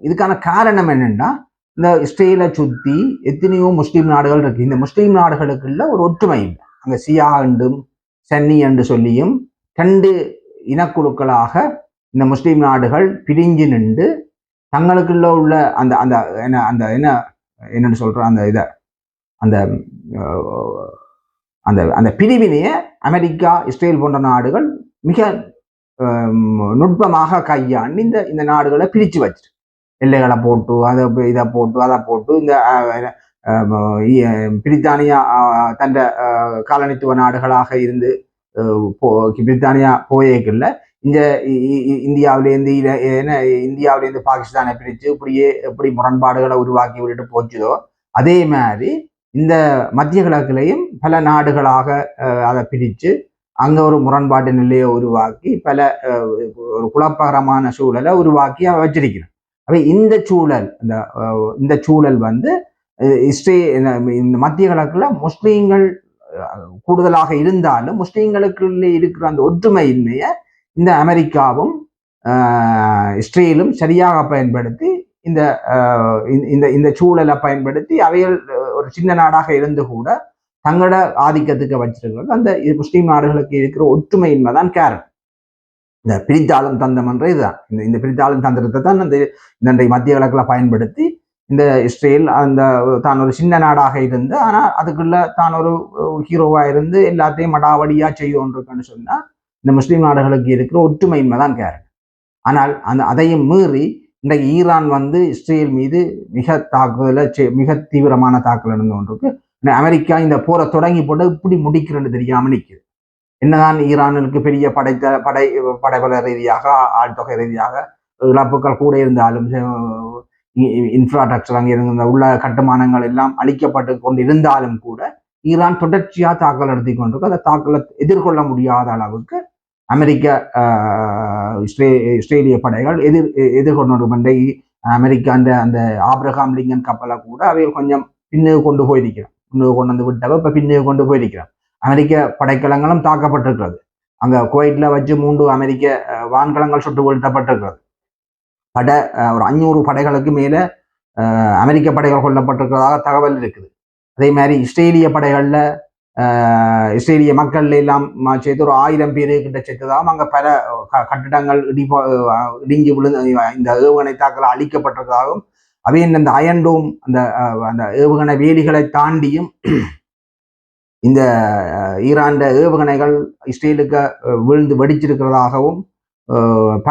இதுக்கான காரணம் என்னன்னா, இந்த இஸ்ரேலை சுத்தி எத்தனையோ முஸ்லீம் நாடுகள் இருக்கு. இந்த முஸ்லீம் நாடுகளுக்குள்ள ஒரு ஒற்றுமை இல்லை. அங்க சியா என்றும் சன்னி என்று சொல்லியும் 2 இனக்குழுக்களாக இந்த முஸ்லீம் நாடுகள் பிரிஞ்சு நின்று தங்களுக்குள்ள உள்ள அந்த அந்த என்ன அந்த என்ன என்னன்னு சொல்ற அந்த இதை அந்த அந்த அந்த பிரிவினையை அமெரிக்கா இஸ்ரேல் போன்ற நாடுகள் மிக நுட்பமாக கையாண்டு இந்த நாடுகளை பிரிச்சு வச்சிரு, எல்லைகளை போட்டு இதை போட்டு இந்த பிரித்தானியா தந்த காலனித்துவ நாடுகளாக இருந்து பிரித்தானியா போயேக்கல்ல இந்த இந்தியாவிலேருந்து பாகிஸ்தானை பிரித்து இப்படியே எப்படி முரண்பாடுகளை உருவாக்கி விட்டுட்டு போச்சுதோ அதே மாதிரி இந்த மத்திய கிழக்குலையும் பல நாடுகளாக அதை பிரித்து அங்கே ஒரு முரண்பாட்டு நிலையை உருவாக்கி பல ஒரு குழப்பகரமான சூழலை உருவாக்கி வச்சிருக்கிறோம். அப்ப இந்த சூழல் வந்து இந்த மத்திய கிழக்குல முஸ்லீம்கள் கூடுதலாக இருந்தாலும் முஸ்லீம்களுக்குள்ளே இருக்கிற அந்த ஒற்றுமையின்மையை இந்த அமெரிக்காவும் இஸ்ரேலும் சரியாக பயன்படுத்தி இந்த சூழலை பயன்படுத்தி அவைகள் ஒரு சின்ன நாடாக இருந்து கூட தங்களோட ஆதிக்கத்துக்கு வச்சிருக்கிறது. அந்த முஸ்லீம் நாடுகளுக்கு இருக்கிற ஒற்றுமையின்மை தான் காரணம். இந்த பிரித்தாளும் தந்தம் என்ற இதுதான். இந்த பிரித்தாளும் தந்திரத்தை தான் இந்த மத்திய கிழக்குல பயன்படுத்தி இந்த இஸ்ரேல் தான் ஒரு சின்ன நாடாக இருந்து ஆனா அதுக்குள்ள தான் ஒரு ஹீரோவா இருந்து எல்லாத்தையும் மடாவடியா செய்யோன்னு சொன்னா இந்த முஸ்லீம் நாடுகளுக்கு இருக்கிற ஒற்றுமையின்மை தான் காரணம். ஆனால் அதையும் மீறி இன்றைக்கு ஈரான் வந்து இஸ்ரேல் மீது மிக தீவிரமான தாக்குதல் நடந்து கொண்டிருக்கு. அமெரிக்கா இந்த போரை தொடங்கி போட்டு இப்படி முடிக்கிறன்னு தெரியாம நிற்குது. என்னதான் ஈரானுக்கு பெரிய படைபல ரீதியாக ஆழ்தொகை ரீதியாக இழப்புகள் கூட இருந்தாலும் இன்ஃப்ராஸ்ட்ரக்சர் அங்கே இருந்த உள்ள கட்டுமானங்கள் எல்லாம் அழிக்கப்பட்டு கொண்டு இருந்தாலும் கூட ஈரான் தொடர்ச்சியா தாக்கல் நடத்தி கொண்டிருக்கு. அந்த தாக்கலை எதிர்கொள்ள முடியாத அளவுக்கு அமெரிக்க இஸ்ரேலிய படைகள் எதிர்கொண்டு அமெரிக்காண்ட அந்த ஆப்ரஹாம் லிங்கன் கப்பலை கூட அவைகள் கொஞ்சம் பின்னுக்கு கொண்டு போயிருக்கிறோம். பின்னுக்கு கொண்டு வந்து விட்டவ இப்ப பின்னுக்கு கொண்டு போயிருக்கிறோம். அமெரிக்க படைக்கலங்களும் தாக்கப்பட்டிருக்கிறது. அங்க குவைட்ல வச்சு 3 அமெரிக்க வான்கலங்கள் சுட்டு வீழ்த்தப்பட்டிருக்கிறது. ஒரு 500 படைகளுக்கு மேல அமெரிக்க படைகள் கொல்லப்பட்டிருக்கிறதாக தகவல் இருக்குது. அதே மாதிரி இஸ்ரேலிய படைகள்ல இஸ்ரேலிய மக்கள் எல்லாம் சேர்த்து ஒரு 1000 பேரு கிட்ட சேர்த்ததாகவும் அங்க பல கட்டிடங்கள் இடிஞ்சு விழுந்து இந்த ஏவுகணை தாக்கல அழிக்கப்பட்டிருக்கிறதாகவும் அவை இந்த அயன்டோம் அந்த ஏவுகணை வேலிகளை தாண்டியும் இந்த ஈரான் ஏவுகணைகள் இஸ்ரேலுக்கு விழுந்து வெடிச்சிருக்கிறதாகவும்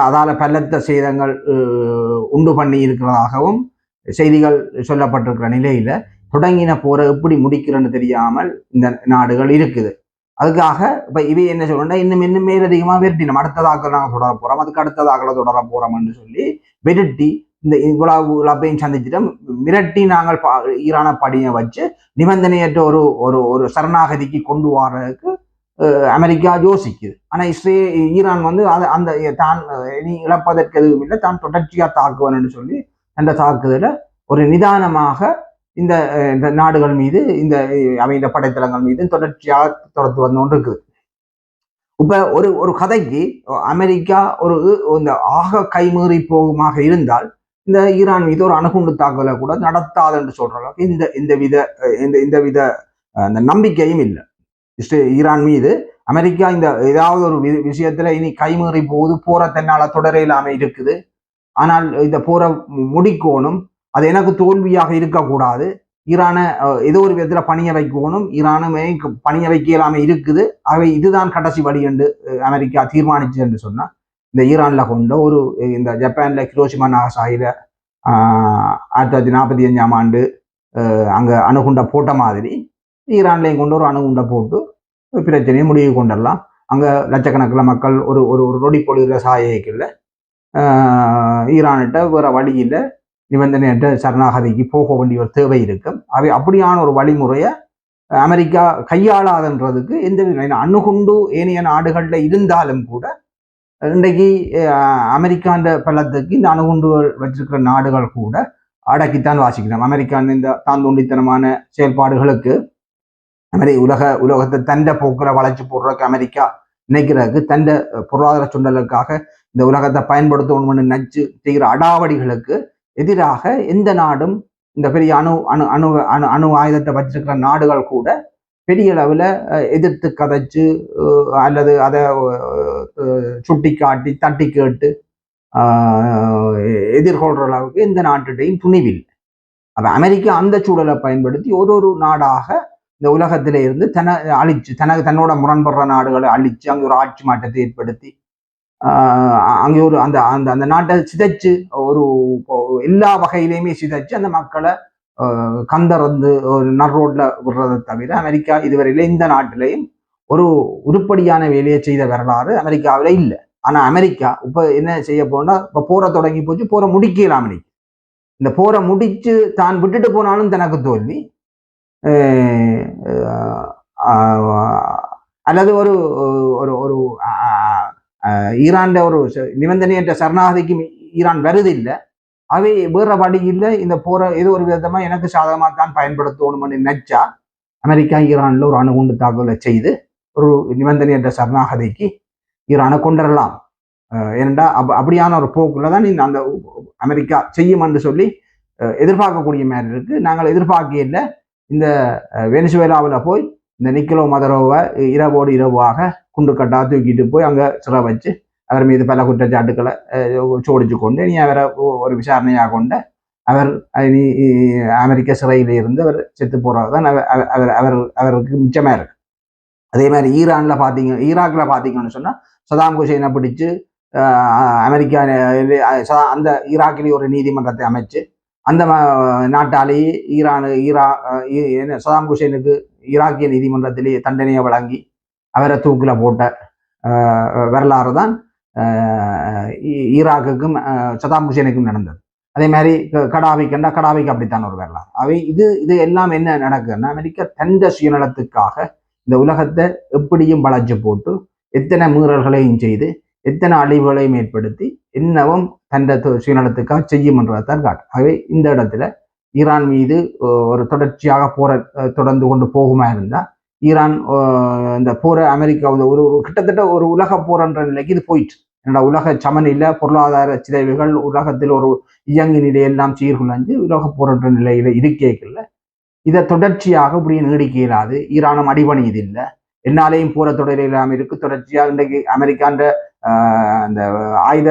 அதால பலத்த சேதங்கள் உண்டு பண்ணி இருக்கிறதாகவும் செய்திகள் சொல்லப்பட்டிருக்கிற நிலையில தொடங்கின போரை எப்படி முடிக்கிறன்னு தெரியாமல் இந்த நாடுகள் இருக்குது. அதுக்காக இப்ப இவை என்ன சொல்லணும்னா இன்னும் மேலதிகமா வெட்டி நம்ம அடுத்ததாக நாங்கள் தொடர போறோம், அதுக்கு அடுத்ததாக தொடர போறோம்னு சொல்லி வெட்டி இந்த இவ்வளவு இழப்பையும் சந்திச்சுட்டு மிரட்டி நாங்கள் ஈரான படியை வச்சு நிபந்தனையற்ற ஒரு சரணாகதிக்கு கொண்டு வர்றதுக்கு அமெரிக்கா யோசிக்குது. ஆனா ஈரான் வந்து அந்த தான் இனி இழப்பதற்கு எதுவும் இல்லை, தான் தொடர்ச்சியா தாக்குவன்னு சொல்லி அந்த தாக்குதல ஒரு நிதானமாக இந்த நாடுகள் மீது இந்த படைத்தளங்கள் மீது தொடர்ச்சியாக தொடர்ந்து வந்து கொண்டு இருக்குது. இப்ப ஒரு கதைக்கு அமெரிக்கா இந்த ஆக கைமீறி போகுமாக இருந்தால் இந்த ஈரான் மீது ஒரு அணுகுண்டு தாக்குதலை கூட நடத்தாது என்று சொல்ற அளவுக்கு இந்த வித அந்த நம்பிக்கையும் இல்லை. ஈரான் மீது அமெரிக்கா இந்த ஏதாவது ஒரு விஷயத்துல இனி கைமீறி போகுது, போற தன்னால தொடர இல்லாம இருக்குது. ஆனால் இந்த போரை முடிக்கணும், அது எனக்கு தோல்வியாக இருக்கக்கூடாது. ஈரானை ஏதோ ஒரு விதத்துல பணிய வைக்கணும், ஈரானுமே பணிய வைக்க இல்லாம இருக்குது. அவை இதுதான் கடைசி வழி என்று அமெரிக்கா தீர்மானிச்சு என்று சொன்னா, இந்த ஈரான்ல கொண்ட ஒரு இந்த ஜப்பான்ல ஹிரோஷிமா நாகசாகில 1945 அங்க அணுகுண்ட போட்ட மாதிரி ஈரான்லையும் கொண்டு ஒரு அணுகுண்ட போட்டு பிரச்சனையை முடிவு கொண்டெல்லாம் அங்க லட்சக்கணக்கில் மக்கள் ஒரு ஒரு ஒரு நொடி பொழுதுல சாயைக்குள்ள ஈரானிட்ட வேற வழியில் நிபந்தனையற்ற சரணாகதிக்கு போக வேண்டிய ஒரு தேவை இருக்கும். அவை அப்படியான ஒரு வழிமுறையை அமெரிக்கா கையாளாதுன்றதுக்கு எந்த அணுகுண்டு ஏனைய நாடுகள்ல இருந்தாலும் கூட இன்றைக்கு அமெரிக்கான்ற பலத்துக்கு இந்த அணுகுண்டுகள் வச்சிருக்கிற நாடுகள் கூட அடக்கித்தான் வாசிக்கிறோம். அமெரிக்கான் இந்த தாந்தோண்டித்தனமான செயல்பாடுகளுக்கு உலகத்தை தண்ட போக்குற வளைச்சு போடுறதுக்கு அமெரிக்கா நினைக்கிறதுக்கு தண்ட பொருளாதார சுண்டலுக்காக இந்த உலகத்தை பயன்படுத்தணும்னு நினைச்சு செய்கிற அடாவடிகளுக்கு எதிராக எந்த நாடும் இந்த பெரிய அணு அணு அணு அணு அணு ஆயுதத்தை வச்சிருக்கிற நாடுகள் கூட பெரிய அளவில் எதிர்த்து கதைச்சு அல்லது அதை சுட்டி காட்டி தட்டி கேட்டு எதிர்கொள்ற அளவுக்கு எந்த நாட்டுடையும் துணிவில்லை. அப்ப அமெரிக்கா அந்த சூழலை பயன்படுத்தி ஒரு ஒரு நாடாக இந்த உலகத்தில இருந்து அழிச்சு தன்னோட முரண்படுற நாடுகளை அழிச்சு அங்கே ஒரு ஆட்சி மாற்றத்தை ஏற்படுத்தி அங்கே ஒரு அந்த அந்த அந்த நாட்டை சிதைச்சு ஒரு எல்லா வகையிலையுமே சிதைச்சு அந்த மக்களை கந்தறந்து ஒரு நர்ரோட்ல விடுறதை தவிர அமெரிக்கா இதுவரையில இந்த நாட்டிலையும் ஒரு உருப்படியான வேலையை செய்த வரலாறு அமெரிக்காவில இல்லை. ஆனா அமெரிக்கா இப்ப என்ன செய்ய போனா இப்ப போரை தொடங்கி போச்சு, போரை முடிக்கலாம். இந்த போரை முடிச்சு தான் விட்டுட்டு போனாலும் தனக்கு தோல்வி, அல்லது ஒரு ஒரு ஒரு ஈரான் ஒரு நிபந்தனையற்ற சரணாகதிக்கு ஈரான் வருது இல்லை, அவை வேற வழி இல்லை. இந்த போரை ஏதோ ஒரு விதமா எனக்கு சாதகமாக தான் பயன்படுத்தணும்னு நினைச்சா அமெரிக்கா ஈரான்ல ஒரு அணுகுண்டு தாக்குதலை செய்து ஒரு நிபந்தனையற்ற சரணாகதிக்கு ஈரானை கொண்டுடலாம். ஏனென்றா அப்படியான ஒரு போக்குல தான் அந்த அமெரிக்கா செய்யும் என்று சொல்லி எதிர்பார்க்கக்கூடிய மாதிரி இருக்கு. நாங்கள் எதிர்பார்க்கல இந்த வெனிசுவேலாவில் போய் இந்த நிக்கலோ மதரோவை இரவோடு இரவாக குண்டு கட்டா தூக்கிட்டு போய் அங்கே சிறை வச்சு அவர் மீது பல குற்றச்சாட்டுக்களை சோடிச்சு கொண்டு நீ அவரை ஒரு விசாரணையாக கொண்ட அவர் நீ அமெரிக்க சிறையில இருந்து அவர் செத்து போறது தான் அவருக்கு மிச்சமா இருக்கு. அதே மாதிரி ஈராக்ல பாத்தீங்கன்னு சொன்னா சதாம் ஹுசைனை பிடிச்சு அமெரிக்கா அந்த ஈராக்கிலேயே ஒரு நீதிமன்றத்தை அமைச்சு அந்த நாட்டாலேயே சதாம் ஹுசைனுக்கு ஈராக்கிய நீதிமன்றத்திலேயே தண்டனையை வழங்கி அவரை தூக்கில போட்ட வரலாறு தான் ஈராக்குக்கும் சதாம் ஹுசைனுக்கும் நடந்தது. அதே மாதிரி கடாவிக்கு அப்படித்தான் ஒரு வரலாறு. அவை இது எல்லாம் என்ன நடக்குதுன்னா அமெரிக்கா தந்த சுயநலத்துக்காக இந்த உலகத்தை எப்படியும் வளைச்சு போட்டு எத்தனை மீறல்களையும் செய்து எத்தனை அழிவுகளையும் ஏற்படுத்தி இன்னமும் தந்த சுயநலத்துக்காக செய்யும்ன்றதான் காட்டு. ஆகவே இந்த இடத்துல ஈரான் மீது ஒரு தொடர்ச்சியாக போரை தொடர்ந்து கொண்டு போகுமா இருந்தா ஈரான் இந்த போரை அமெரிக்கா ஒரு கிட்டத்தட்ட ஒரு உலக போர்ன்ற நிலைக்கு இது போயிட்டு, என்னோட உலக சமநிலை பொருளாதார சிதைவுகள் உலகத்தில் ஒரு இயங்கு நிலையெல்லாம் சீர்குலைஞ்சு உலக போர்ன்ற நிலையில இருக்கேக்கல இதை தொடர்ச்சியாக இப்படி நீடிக்க இயலாது. ஈரானும் அடிபணியது இல்லை, என்னாலேயும் போற தொடர இல்லாமல் இருக்கு. தொடர்ச்சியாக இன்றைக்கு அமெரிக்கான்ற அந்த ஆயுத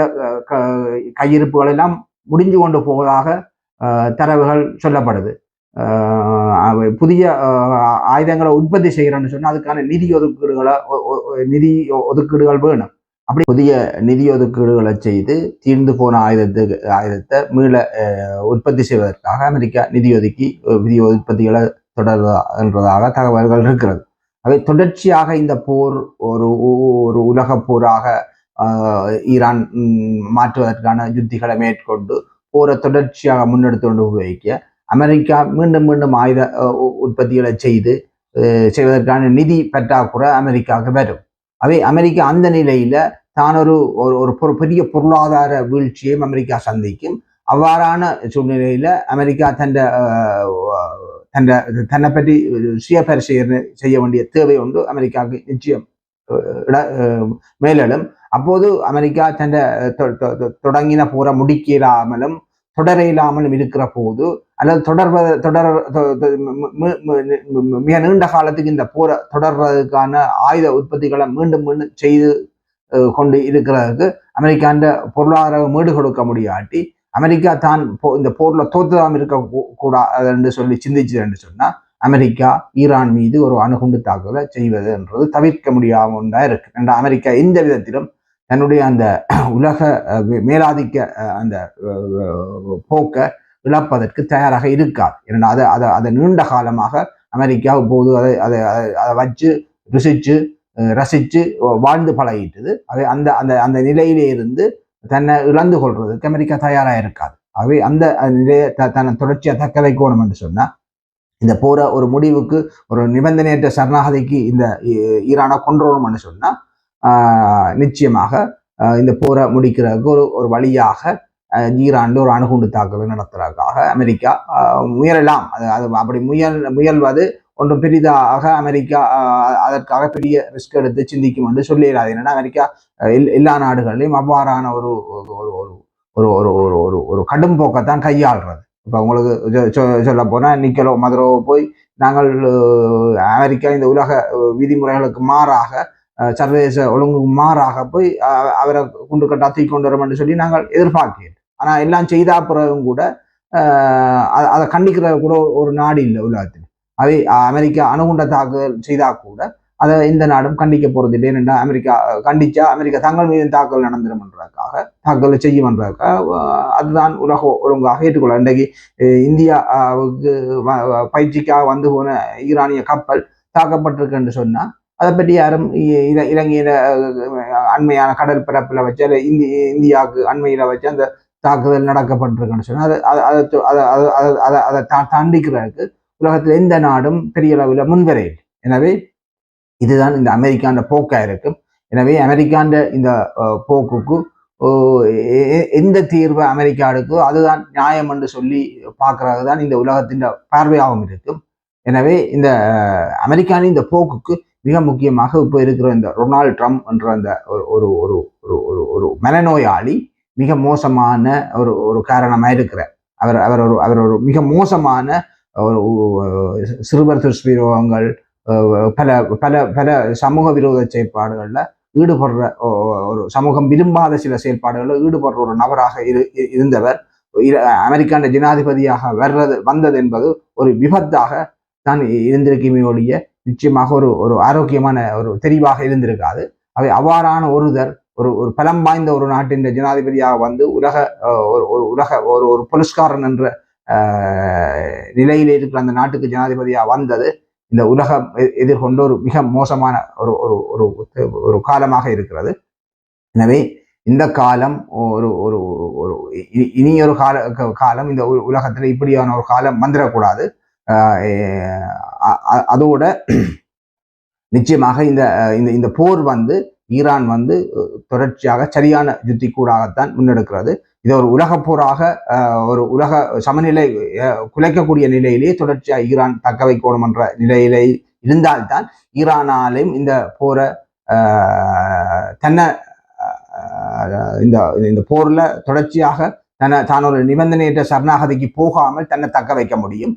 கையிருப்புகள் எல்லாம் முடிஞ்சு கொண்டு போவதாக தரவுகள் சொல்லப்படுது. புதிய ஆயுதங்களை உற்பத்தி செய்கிறேன்னு சொன்னா அதுக்கான நிதி ஒதுக்கீடுகள் வேணும். அப்படி புதிய நிதி ஒதுக்கீடுகளை செய்து தீர்ந்து போன ஆயுதத்தை மீள உற்பத்தி செய்வதற்காக அமெரிக்கா நிதி உற்பத்திகளை தொடர்வதாக தகவல்கள் இருக்கிறது. அவை தொடர்ச்சியாக இந்த போர் ஒரு உலக போராக ஈரான் மாற்றுவதற்கான யுத்திகளை மேற்கொண்டு போரை தொடர்ச்சியாக முன்னெடுத்து கொண்டு வைக்க அமெரிக்கா மீண்டும் மீண்டும் ஆயுத உற்பத்திகளை செய்வதற்கான நிதி பற்றாக்குறை அமெரிக்காவுக்கு வரும். அவை அமெரிக்கா அந்த நிலையில தான் ஒரு பெரிய பொருளாதார வீழ்ச்சியையும் அமெரிக்கா சந்திக்கும். அவ்வாறான சூழ்நிலையில அமெரிக்கா தன்னை பற்றி சுய பரிசீலனை செய்ய வேண்டிய தேவை ஒன்று அமெரிக்காவுக்கு நிச்சயம் மேலும். அப்போது அமெரிக்கா தொடங்கின போரை முடிக்க இல்லாமலும் தொடர இல்லாமலும் இருக்கிற போது அல்லது மிக நீண்ட காலத்துக்கு இந்த போரை தொடர்றதுக்கான ஆயுத உற்பத்திகளை மீண்டும் மீண்டும் செய்து கொண்டு இருக்கிறதுக்கு அமெரிக்காண்ட பொருளாதார மீடு கொடுக்க முடியாட்டி அமெரிக்கா தான் இந்த போர்ல தோத்துதான் இருக்க கூடாது என்று சொல்லி சிந்திச்சது என்று சொன்னா அமெரிக்கா ஈரான் மீது ஒரு அணுகுண்டு தாக்குதலை செய்வது என்றது தவிர்க்க முடியாம ஒன்றா இருக்கு. என்ற அமெரிக்கா எந்த விதத்திலும் தன்னுடைய அந்த உலக மேலாதிக்க அந்த போக்க இழப்பதற்கு தயாராக இருக்காது. ஏன்னா அதை நீண்ட காலமாக அமெரிக்கா போது அதை வச்சு ருசிச்சு ரசிச்சு வாழ்ந்து பழகிட்டது. அதை அந்த அந்த அந்த நிலையிலே இருந்து தன்னை இழந்து கொள்றதுக்கு அமெரிக்கா தயாராக இருக்காது. ஆகவே அந்த நிலையை தன்னை தொடர்ச்சியாக தக்க வைக்கணும் என்று சொன்னா இந்த போற ஒரு முடிவுக்கு ஒரு நிபந்தனையற்ற சரணாகதிக்கு இந்த ஈரானை கொண்டுறணும்னு சொன்னா நிச்சயமாக இந்த போரை முடிக்கிறதுக்கு ஒரு வழியாக ஈரான்ல ஒரு அணுகுண்டு தாக்குதல் நடத்துறதுக்காக அமெரிக்கா முயலலாம். அது அப்படி முயல்வது ஒன்றும் பெரிதாக அமெரிக்கா அதற்காக பெரிய ரிஸ்க் எடுத்து சிந்திக்கும் என்று சொல்லிடாது. என்னன்னா அமெரிக்கா எல்லா நாடுகளிலும் அவ்வாறான ஒரு ஒரு ஒரு ஒரு ஒரு ஒரு ஒரு கடும் போக்கத்தான் கையாளுறது. இப்போ உங்களுக்கு சொல்ல போனா நிக்கலோ மதுரோ போய் நாங்கள் அமெரிக்கா இந்த உலக விதிமுறைகளுக்கு மாறாக சர்வதேச ஒழுங்குக்கு மாறாக போய் அவரை குண்டு கட்டா தூக்கி கொண்டு வரோம் என்று சொல்லி நாங்கள் எதிர்பார்க்கிறோம். ஆனா எல்லாம் செய்தா பிறகும் கூட அதை கண்டிக்கிற கூட ஒரு நாடு இல்லை உலகத்தில். அவை அமெரிக்கா அணுகுண்ட தாக்குதல் செய்தா கூட அதை இந்த நாடும் கண்டிக்க போறது இல்லை. ஏனென்றா அமெரிக்கா கண்டிச்சா அமெரிக்கா தங்கள் மீது தாக்குதல் நடந்துரும்ன்றதுக்காக தாக்குதல் செய்யும்ன்றதுக்காக அதுதான் உலக ஒழுங்காக ஏற்றுக்கொள்ள. இன்றைக்கு இந்தியாவுக்கு பயிற்சிக்காக வந்து போன ஈரானிய கப்பல் தாக்கப்பட்டிருக்கு என்று சொன்னா அதை பற்றி யாரும் இலங்கையில அண்மையான கடல் பரப்பில் வச்சு இந்தியாவுக்கு அண்மையில வச்சு அந்த தாக்குதல் நடக்கப்பட்டிருக்குன்னு சொன்னா அதை தாண்டிக்கிறதுக்கு உலகத்தில் எந்த நாடும் பெரிய அளவில் முன்வரையில். எனவே இதுதான் இந்த அமெரிக்காண்ட போக்கா இருக்கும். எனவே அமெரிக்காண்ட இந்த போக்குக்கு எந்த தீர்வு அமெரிக்கா எடுக்கோ அதுதான் நியாயம் என்று சொல்லி பார்க்கறது தான் இந்த உலகத்தின் பார்வையாகவும் இருக்கும். எனவே இந்த அமெரிக்கான இந்த போக்குக்கு மிக முக்கியமாக இப்போ இருக்கிற இந்த ரொனால்ட் ட்ரம்ப் என்ற அந்த ஒரு ஒரு ஒரு ஒரு மனநோயாளி மிக மோசமான ஒரு காரணமாக இருக்கிறார். அவர் ஒரு மிக மோசமான ஒரு சிறுவர் துஷ்பிரயோகங்கள் பல பல பல சமூக விரோத செயற்பாடுகளில் ஈடுபடுற ஒரு சமூகம் விரும்பாத சில செயல்பாடுகளில் ஈடுபடுற ஒரு நபராக இருந்தவர் அமெரிக்கான ஜனாதிபதியாக வந்தது என்பது ஒரு விபத்தாக தான் இருந்திருக்குமே ஒழிய நிச்சயமாக ஒரு ஆரோக்கியமான ஒரு தெரிவாக இருந்திருக்காது. அவை அவ்வாறான ஒருவர் ஒரு பலம் வாய்ந்த ஒரு நாட்டின் ஜனாதிபதியாக வந்து ஒரு புலஸ்காரன் என்ற நிலையில் இருக்கிற அந்த நாட்டுக்கு ஜனாதிபதியாக வந்தது இந்த உலகம் எதிர்கொண்ட ஒரு மிக மோசமான ஒரு காலமாக இருக்கிறது. எனவே இந்த காலம் இனியொரு காலம் இந்த உலகத்துல இப்படியான ஒரு காலம் வந்துடக்கூடாது. அதோட நிச்சயமாக இந்த போர் வந்து ஈரான் வந்து தொடர்ச்சியாக சரியான யுத்தி கூடாகத்தான் முன்னெடுக்கிறது. இது ஒரு உலக போராக ஒரு உலக சமநிலை குலைக்கக்கூடிய நிலையிலேயே தொடர்ச்சியாக ஈரான் தக்க வைக்கணும் என்ற நிலையிலே இருந்தால்தான் ஈரானாலும் இந்த போரை தன்னை இந்த போர்ல தொடர்ச்சியாக தான் ஒரு நிபந்தனையற்ற சரணாகதிக்கு போகாமல் தன்னை தக்க வைக்க முடியும்.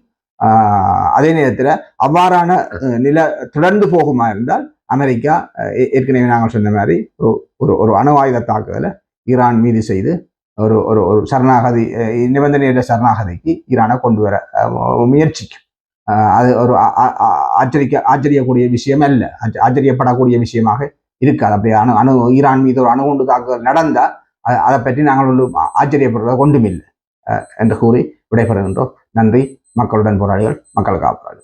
அதே நேரத்தில் அவ்வாறான தொடர்ந்து போகுமா இருந்தால் அமெரிக்கா ஏற்கனவே நாங்கள் சொன்ன மாதிரி ஒரு அணு ஆயுத தாக்குதலை ஈரான் மீது செய்து ஒரு சரணாகதி நிபந்தனையற்ற சரணாகதிக்கு ஈரானை கொண்டு வர முயற்சிக்கும். அது ஒரு ஆச்சரியக்கூடிய விஷயம் அல்ல, ஆச்சரியப்படக்கூடிய விஷயமாக இருக்காது. அப்படி ஈரான் மீது ஒரு அணுகுண்டு தாக்குதல் நடந்தால் அதை பற்றி நாங்கள் ஒன்றும் ஆச்சரியப்படுறது ஒன்றுமில்லை என்று கூறி விடைபெறுகின்றோம். நன்றி. மக்களுடன் போராளிகள், மக்களுக்கு ஆப்பாடு.